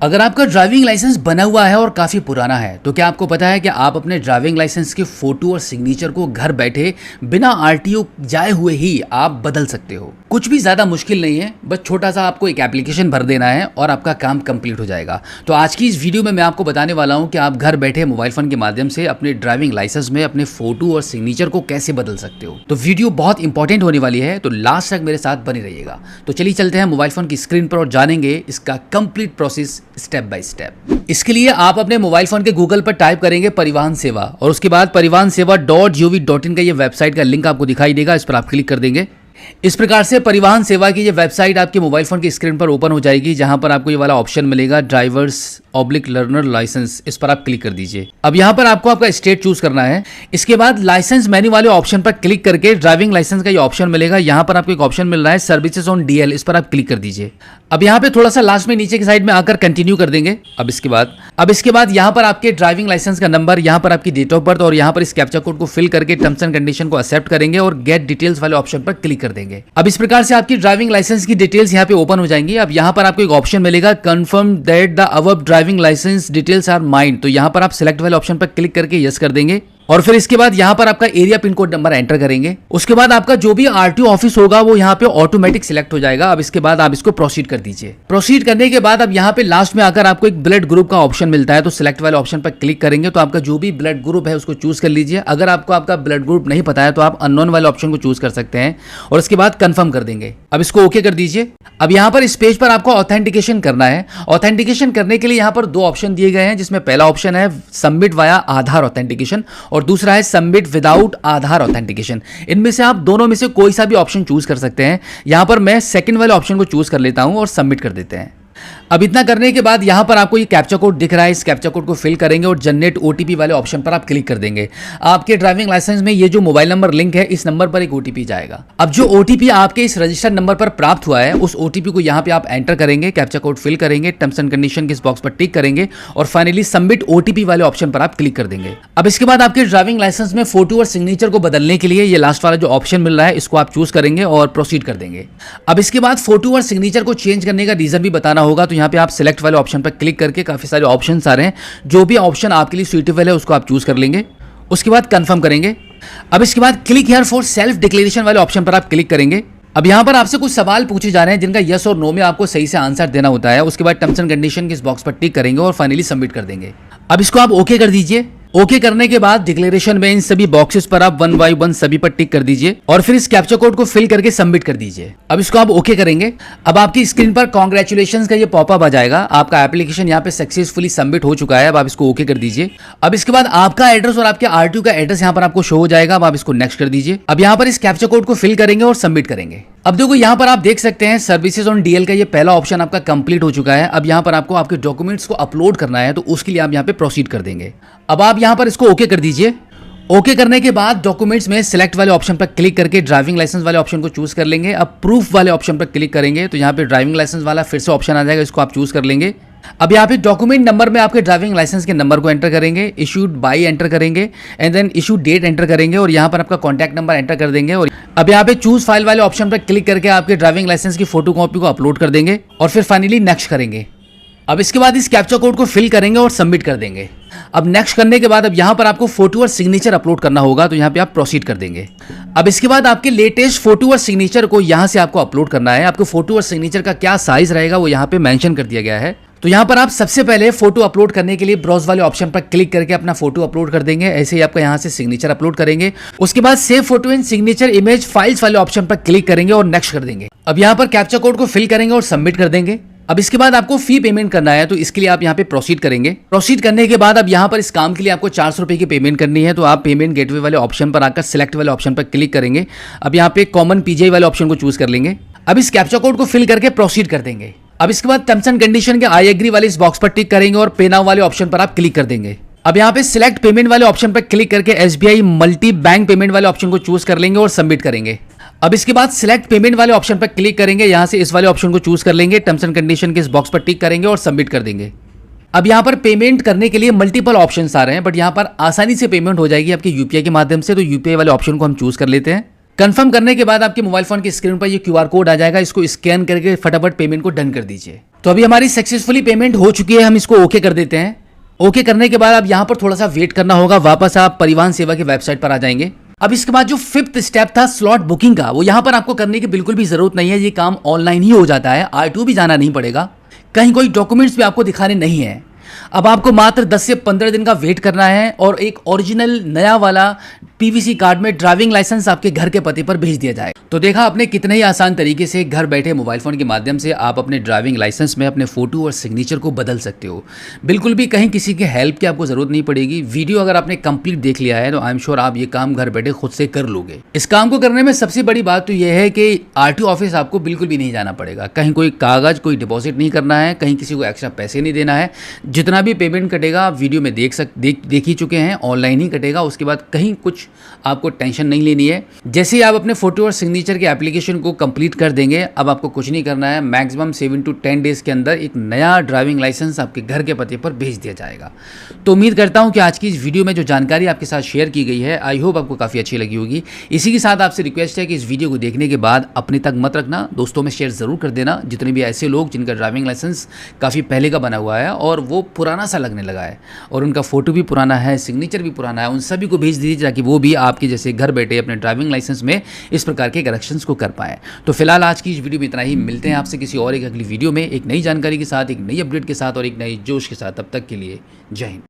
अगर आपका driving licence बना हुआ है और काफ़ी पुराना है तो क्या आपको पता है कि आप अपने ड्राइविंग लाइसेंस की फ़ोटो और सिग्नेचर को घर बैठे बिना आरटीओ जाए हुए ही आप बदल सकते हो। कुछ भी ज़्यादा मुश्किल नहीं है, बस छोटा सा आपको एक एप्लीकेशन भर देना है और आपका काम कंप्लीट हो जाएगा। तो आज की इस वीडियो में मैं आपको बताने वाला हूँ कि आप घर बैठे मोबाइल फ़ोन के माध्यम से अपने ड्राइविंग लाइसेंस में अपने फ़ोटो और सिग्नेचर को कैसे बदल सकते हो। तो वीडियो बहुत इंपॉर्टेंट होने वाली है, तो लास्ट तक मेरे साथ बने रहिएगा। तो चलिए चलते हैं मोबाइल फ़ोन की स्क्रीन पर और जानेंगे इसका complete process step by step. इसके लिए आप अपने मोबाइल फोन के गूगल पर टाइप करेंगे परिवहन सेवा और उसके बाद परिवहन सेवा .gov.in का ये वेबसाइट का लिंक आपको दिखाई देगा। इस पर आप क्लिक कर देंगे। इस प्रकार से परिवहन सेवा की ये वेबसाइट आपके मोबाइल फोन की स्क्रीन पर ओपन हो जाएगी, जहां पर आपको ये वाला ऑप्शन मिलेगा ड्राइवर्स लर्नर लाइसेंस। इस पर आप क्लिक कर दीजिए। अब यहां पर आपको आपका स्टेट चूज करना है। इसके बाद लाइसेंस मेन्यू वाले ऑप्शन पर क्लिक करके ड्राइविंग लाइसेंस का ये ऑप्शन मिलेगा। यहां पर आपको एक ऑप्शन मिल रहा है सर्विसेज ऑन डीएल, इस पर आप क्लिक कर दीजिए। अब यहां पे थोड़ा सा लास्ट में नीचे की साइड में आकर कंटिन्यू कर देंगे। अब इसके बाद यहां पर आपके ड्राइविंग लाइसेंस का नंबर, यहां पर आपकी डेट ऑफ बर्थ और यहां पर इस कैप्चा कोड को फिल करके टर्म्स एंड कंडीशन को एक्सेप्ट करेंगे और गेट डिटेल्स वाले ऑप्शन पर क्लिक कर देंगे। अब इस प्रकार से आपकी ड्राइविंग लाइसेंस की डिटेल्स यहां पे ओपन हो जाएंगी। अब यहां पर आपको एक ऑप्शन मिलेगा confirm that the above driving licence details are mine, तो यहां पर आप सिलेक्ट वाले ऑप्शन पर क्लिक करके यस कर देंगे और फिर इसके बाद यहां पर आपका area pin code number enter करेंगे। उसके बाद आपका जो भी आरटीओ ऑफिस होगा वो यहां पे ऑटोमेटिक सिलेक्ट हो जाएगा। अब इसके बाद आप इसको प्रोसीड कर दीजिए। प्रोसीड करने के बाद अब यहां पे लास्ट में आकर आपको एक ब्लड ग्रुप का ऑप्शन मिलता है, तो सिलेक्ट वाले ऑप्शन पर क्लिक करेंगे तो आपका जो भी ब्लड ग्रुप है उसको चूज कर लीजिए। अगर आपको आपका ब्लड ग्रुप नहीं पता है तो आप अननोन वाले ऑप्शन को चूज कर सकते हैं और इसके बाद कंफर्म कर देंगे। अब इसको ओके कर दीजिए। अब यहां पर इस पेज पर आपको ऑथेंटिकेशन करना है। ऑथेंटिकेशन करने के लिए यहां पर दो ऑप्शन दिए गए हैं, जिसमें पहला ऑप्शन है सबमिट वाया आधार ऑथेंटिकेशन और दूसरा है सबमिट विदाउट आधार ऑथेंटिकेशन। इनमें से आप दोनों में से कोई सा भी ऑप्शन चूज कर सकते हैं। यहां पर मैं सेकंड वाले ऑप्शन को चूज कर लेता हूं और सबमिट कर देते हैं। अब इतना करने के बाद यहां पर आपको ये कैप्चा कोड दिख रहा है, इस कैप्चा कोड को फिल करेंगे और जनरेट ओटीपी वाले ऑप्शन पर आप क्लिक कर देंगे। आपके ड्राइविंग लाइसेंस में ये जो मोबाइल नंबर लिंक है, इस नंबर पर एक ओटीपी जाएगा। अब जो ओटीपी आपके इस रजिस्टर्ड नंबर पर प्राप्त हुआ है उस ओटीपी को यहां पे आप एंटर करेंगे, कैप्चा कोड फिल करेंगे, टर्म्स एंड कंडीशन के इस बॉक्स पर टिक करेंगे और फाइनली सबमिट ओटीपी वाले ऑप्शन पर आप क्लिक कर देंगे। अब इसके बाद आपके ड्राइविंग लाइसेंस में फोटो और सिग्नेचर को बदलने के लिए ये लास्ट वाला जो ऑप्शन मिल रहा है इसको आप चूज करेंगे और प्रोसीड कर देंगे। अब इसके बाद फोटो और सिग्नेचर को चेंज करने का रीजन भी बताना होगा, तो यहां पे आप सिलेक्ट वाले ऑप्शन पर क्लिक करके काफी सारे ऑप्शंस आ रहे हैं, जो भी ऑप्शन आपके लिए सूटेबल है उसको आप चूज कर लेंगे। उसके बाद कंफर्म करेंगे। अब इसके बाद click here for self declaration वाले ऑप्शन पर आप क्लिक करेंगे। अब यहां पर आपसे कुछ सवाल पूछे जा रहे हैं जिनका यस और नो में आपको सही से आंसर देना होता है। उसके बाद टर्म्स एंड कंडीशन के इस बॉक्स पर टिक करेंगे और फाइनली सबमिट कर देंगे। अब इसको आप ओके कर दीजिए। ओके करने के बाद डिक्लेरेशन में इन सभी बॉक्सेस पर आप वन बाय वन सभी पर टिक कर दीजिए और फिर इस कैप्चा कोड को फिल करके सबमिट कर दीजिए। अब इसको आप ओके करेंगे। अब आपकी स्क्रीन पर कांग्रेचुलेशंस का ये पॉपअप आ जाएगा। आपका एप्लीकेशन यहाँ पे सक्सेसफुली सबमिट हो चुका है। अब आप इसको ओके कर दीजिए। अब इसके बाद आपका एड्रेस और आपके आरटीओ का एड्रेस यहाँ पर आपको शो हो जाएगा। अब आप इसको नेक्स्ट कर दीजिए। अब यहाँ पर इस कैप्चा कोड को फिल करेंगे और सबमिट करेंगे। अब देखो यहाँ पर आप देख सकते हैं सर्विसेज ऑन डीएल का ये पहला ऑप्शन आपका कंप्लीट हो चुका है। अब यहाँ पर आपको आपके डॉक्यूमेंट्स को अपलोड करना है, तो उसके लिए आप यहाँ पे प्रोसीड कर देंगे। अब आप यहाँ पर इसको ओके कर दीजिए। ओके करने के बाद डॉक्यूमेंट्स में सिलेक्ट वाले ऑप्शन पर क्लिक करके ड्राइविंग लाइसेंस वाले ऑप्शन को चूज कर लेंगे। अब प्रूफ वाले ऑप्शन पर क्लिक करेंगे तो यहाँ पे ड्राइविंग लाइसेंस वाला फिर से ऑप्शन आ जाएगा, इसको आप चूज कर लेंगे। अब यहाँ पे डॉक्यूमेंट नंबर में आपके ड्राइविंग लाइसेंस के नंबर को एंटर करेंगे, इशूड बाय एंटर करेंगे and then issue date enter करेंगे और यहाँ पर आपका कॉन्टैक्ट नंबर एंटर कर देंगे। और अब यहाँ पे चूज फाइल वाले ऑप्शन पर क्लिक करके आपके ड्राइविंग लाइसेंस की फोटो कॉपी को अपलोड कर देंगे और फिर फाइनली नेक्स्ट करेंगे। अब इसके बाद इस कैप्चा कोड को फिल करेंगे और सबमिट कर देंगे। अब नेक्स्ट करने के बाद अब यहाँ पर आपको फोटो और सिग्नेचर अपलोड करना होगा, तो यहाँ पे आप प्रोसीड कर देंगे। अब इसके बाद आपके लेटेस्ट फोटो और सिग्नेचर को यहाँ से आपको अपलोड करना है। आपको फोटो और सिग्नेचर का क्या साइज रहेगा वो यहाँ पे मेंशन कर दिया गया है। तो यहाँ पर आप सबसे पहले फोटो अपलोड करने के लिए ब्राउज वाले ऑप्शन पर क्लिक करके अपना फोटो अपलोड कर देंगे। ऐसे ही आपका यहाँ से सिग्नेचर अपलोड करेंगे। उसके बाद save photo and signature image files वाले ऑप्शन पर क्लिक करेंगे और नेक्स्ट कर देंगे। अब यहाँ पर कैप्चा कोड को फिल करेंगे और सबमिट कर देंगे। अब इसके बाद आपको फी पेमेंट करना है, तो इसके लिए आप यहाँ पे प्रोसीड करेंगे। प्रोसीड करने के बाद अब यहाँ पर इस काम के लिए आपको 400 रुपए की पेमेंट करनी है, तो आप पेमेंट गेटवे वाले ऑप्शन पर आकर सिलेक्ट वाले ऑप्शन पर क्लिक करेंगे। अब यहाँ पे कॉमन पीजीआई वाले ऑप्शन को चूज कर लेंगे। अब इस कैप्चा कोड को फिल करके प्रोसीड कर देंगे। अब इसके बाद टर्म्स एंड कंडीशन के आई एग्री वाले इस बॉक्स पर टिक करेंगे और पे नाउ वाले ऑप्शन पर आप क्लिक कर देंगे। अब यहाँ पे सिलेक्ट पेमेंट वाले ऑप्शन पर क्लिक करके एसबीआई मल्टी बैंक पेमेंट वाले ऑप्शन को चूज कर लेंगे और सबमिट करेंगे। अब इसके बाद सिलेक्ट पेमेंट वाले ऑप्शन पर क्लिक करेंगे, यहाँ से इस वाले ऑप्शन को चूज कर लेंगे, टर्म्स एंड कंडीशन के इस बॉक्स पर टिक करेंगे और सबमिट कर देंगे। अब यहाँ पर पेमेंट करने के लिए मल्टीपल ऑप्शंस आ रहे हैं, बट यहाँ पर आसानी से पेमेंट हो जाएगी आपके यूपीआई के माध्यम से, तो यूपीआई वाले ऑप्शन को हम चूज कर लेते हैं। कंफर्म करने के बाद आपके मोबाइल फोन की स्क्रीन पर ये क्यूआर कोड आ जाएगा, इसको स्कैन करके फटाफट पेमेंट को डन कर दीजिए। तो अभी हमारी सक्सेसफुली पेमेंट हो चुकी है, हम इसको ओके कर देते हैं। ओके करने के बाद अब यहाँ पर थोड़ा सा वेट करना होगा, वापस आप परिवहन सेवा की वेबसाइट पर आ जाएंगे। अब इसके बाद जो फिफ्थ स्टेप था स्लॉट बुकिंग का, वो यहाँ पर आपको करने की बिल्कुल भी जरूरत नहीं है, ये काम ऑनलाइन ही हो जाता है, आरटीओ भी जाना नहीं पड़ेगा, कहीं कोई डॉक्यूमेंट्स भी आपको दिखाने नहीं है। अब आपको मात्र 10 से 15 दिन का वेट करना है और एक ओरिजिनल नया वाला पीवीसी कार्ड में ड्राइविंग लाइसेंस आपके घर के पते पर भेज दिया जाएगा। तो देखा आपने कितने ही आसान तरीके से घर बैठे मोबाइल फोन के माध्यम से आप अपने ड्राइविंग लाइसेंस में अपने फोटो और सिग्नेचर को बदल सकते हो। बिल्कुल भी कहीं किसी के हेल्प की आपको जरूरत नहीं पड़ेगी। वीडियो अगर आपने कंप्लीट देख लिया है तो आई एम श्योर आप ये काम घर बैठे खुद से कर लोगे। इस काम को करने में सबसे बड़ी बात तो यह है कि आरटीओ ऑफिस आपको बिल्कुल भी नहीं जाना पड़ेगा, कहीं कोई कागज कोई डिपॉजिट नहीं करना है, कहीं किसी को एक्स्ट्रा पैसे नहीं देना है। जितना भी पेमेंट कटेगा आप वीडियो में देख ही चुके हैं, ऑनलाइन ही कटेगा। उसके बाद कहीं कुछ आपको टेंशन नहीं लेनी है। जैसे ही आप अपने फोटो और सिग्नेचर के एप्लीकेशन को कंप्लीट कर देंगे, अब आपको कुछ नहीं करना है, मैक्सिमम 7 to 10 डेज के अंदर एक नया ड्राइविंग लाइसेंस आपके घर के पते पर भेज दिया जाएगा। तो उम्मीद करता हूं कि आज की इस वीडियो में जो जानकारी आपके साथ शेयर की गई है, आई होप आपको काफ़ी अच्छी लगी होगी। इसी के साथ आपसे रिक्वेस्ट है कि इस वीडियो को देखने के बाद अपने तक मत रखना, दोस्तों में शेयर ज़रूर कर देना। जितने भी ऐसे लोग जिनका ड्राइविंग लाइसेंस काफ़ी पहले का बना हुआ है और वो पुराना सा लगने लगा है और उनका फोटो भी पुराना है, सिग्नेचर भी पुराना है, उन सभी को भेज दीजिए ताकि वो भी आपके जैसे घर बैठे अपने ड्राइविंग लाइसेंस में इस प्रकार के करेक्शंस को कर पाए। तो फिलहाल आज की इस वीडियो में इतना ही, मिलते हैं आपसे किसी और एक अगली वीडियो में एक नई जानकारी के साथ, एक नई अपडेट के साथ और एक नई जोश के साथ। तब तक के लिए जय हिंद।